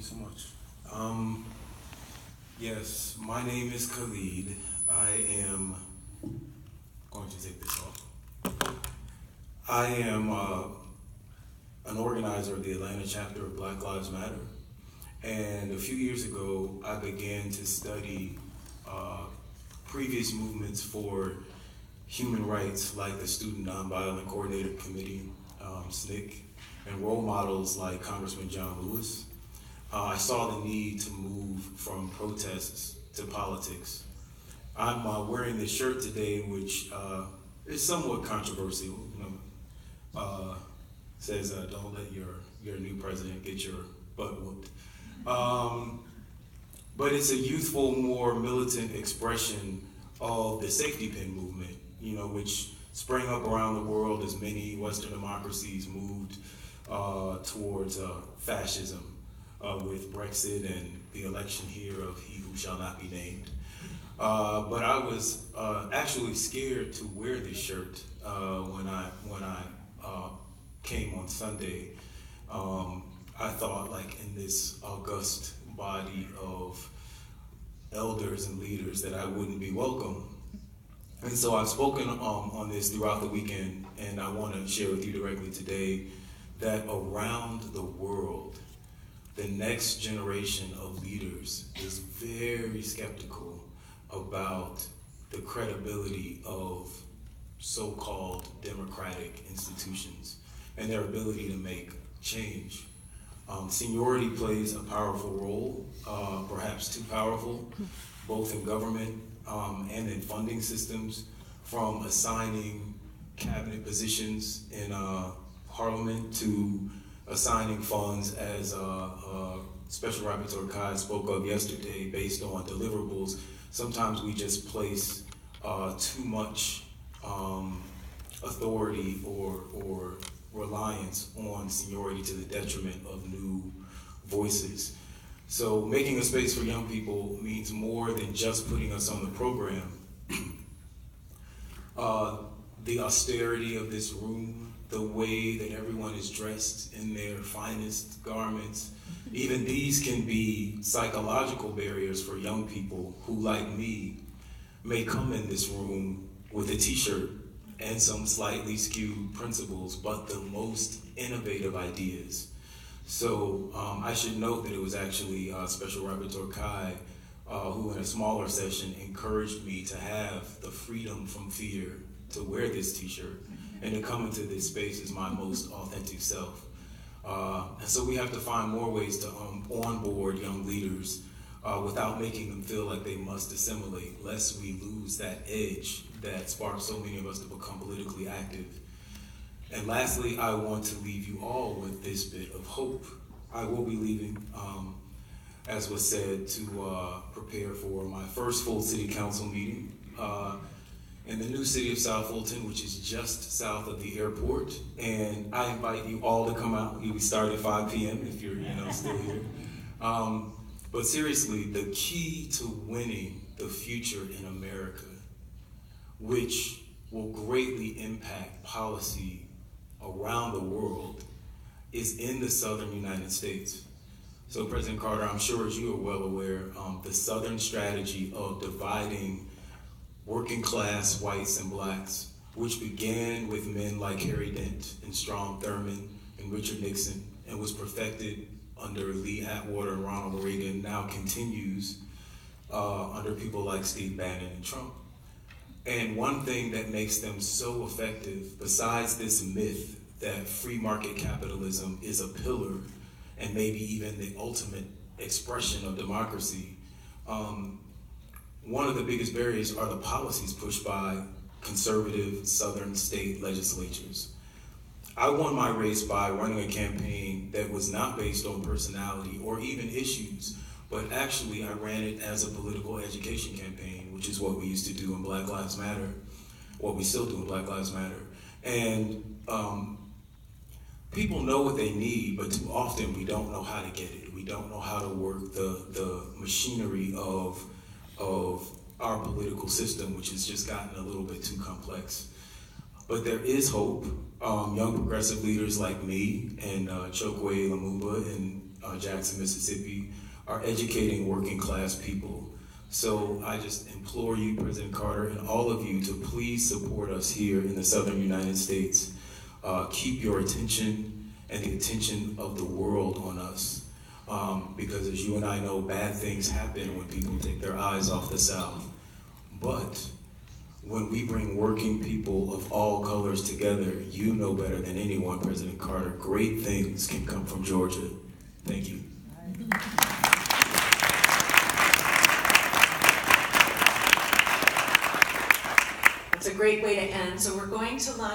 so much. Yes, my name is KHALID. I am going to take this off. I am an organizer of the Atlanta chapter of Black Lives Matter. And a few years ago, I began to study previous movements for human rights, like the Student Nonviolent Coordinator Committee, SNCC, and role models like Congressman John Lewis. I saw the need to move from protests to politics. I'm wearing this shirt today, which is somewhat controversial. Says, "Don't let your new president get your butt whooped." But it's a youthful, more militant expression of the safety pin movement, which sprang up around the world as many Western democracies moved towards fascism with Brexit and the election here of he who shall not be named. But I was actually scared to wear this shirt when I came on Sunday. I thought, like, in this august body of elders and leaders, that I wouldn't be welcome. And so I've spoken on this throughout the weekend, and I want to share with you directly today that around the world, the next generation of leaders is very skeptical about the credibility of so-called democratic institutions and their ability to make change. Seniority plays a powerful role, perhaps too powerful, both in government and in funding systems, from assigning cabinet positions in Parliament to assigning funds, as Special Rapporteur Kai spoke of yesterday, based on deliverables. Sometimes we just place too much authority or reliance on seniority to the detriment of new voices. So making a space for young people means more than just putting us on the program. The austerity of this room, the way that everyone is dressed in their finest garments, even these can be psychological barriers for young people who, like me, may come in this room with a t-shirt and some slightly skewed principles, but the most innovative ideas. So I should note that it was actually Special Rapporteur Kai who, in a smaller session, encouraged me to have the freedom from fear to wear this t-shirt and to come into this space as my most authentic self. And so we have to find more ways to onboard young leaders without making them feel like they must assimilate, lest we lose that edge that sparks so many of us to become politically active. And lastly, I want to leave you all with this bit of hope. I will be leaving, as was said, to prepare for my first full city council meeting in the new city of South Fulton, which is just south of the airport. And I invite you all to come out. We start at 5 p.m. if you're still here. But seriously, the key to winning the future in America, which will greatly impact policy around the world, is in the southern United States. So President Carter, I'm sure as you are well aware, the southern strategy of dividing working class whites and blacks, which began with men like Harry Dent and Strom Thurmond and Richard Nixon, and was perfected under Lee Atwater and Ronald Reagan, now continues under people like Steve Bannon and Trump. And one thing that makes them so effective, besides this myth that free market capitalism is a pillar and maybe even the ultimate expression of democracy, one of the biggest barriers are the policies pushed by conservative southern state legislatures. I won my race by running a campaign that was not based on personality or even issues, but actually I ran it as a political education campaign, which is what we used to do in Black Lives Matter, what we still do in Black Lives Matter. And people know what they need, but too often we don't know how to get it. We don't know how to work the machinery of our political system, which has just gotten a little bit too complex. But there is hope. Young progressive leaders like me and Chokwe Lumumba and Jackson, Mississippi, are educating working class people. So I just implore you, President Carter, and all of you to please support us here in the Southern United States. Keep your attention and the attention of the world on us. Because as you and I know, bad things happen when people take their eyes off the South. But when we bring working people of all colors together, you know better than anyone, President Carter, great things can come from Georgia. Thank you. It's a great way to end. So we're going to lunch.